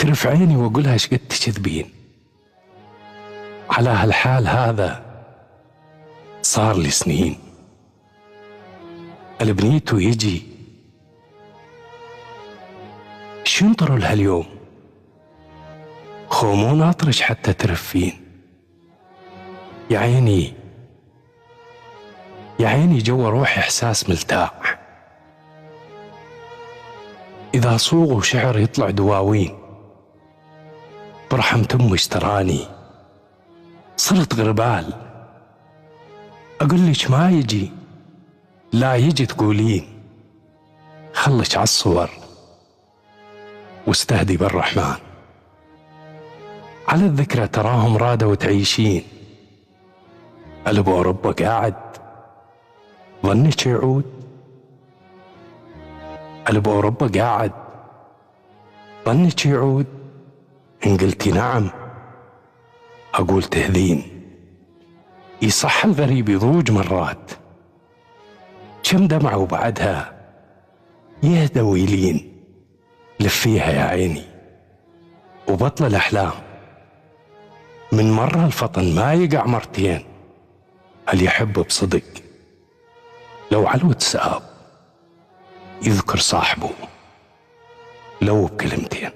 ترف عيني واقولها ايش قد تكذبين. على هالحال هذا صار لي سنين. البنيت ويجي شو ينطروا لهاليوم، خو مو ناطرش حتى ترفين. يا عيني يا عيني جوا روحي احساس ملتاح، اذا صوغ وشعر يطلع دواوين. برحمة امي اشتراني صرت غربال، اقول لك ما يجي لا يجي تقولين. خلك عالصور واستهدي بالرحمن، على الذكرى تراهم رادوا تعيشين. قلب أوروبا قاعد ظنك يعود، قلب أوروبا قاعد ظنك يعود. إن قلتي نعم أقول تهذين. يصح الغريب يضوج مرات، كم دمعة وبعدها يهدى ويلين. لفيها يا عيني وبطل الأحلام، من مرة الفطن ما يقع مرتين. هل يحب بصدق لو علوت ساب يذكر صاحبه لو بكلمتين.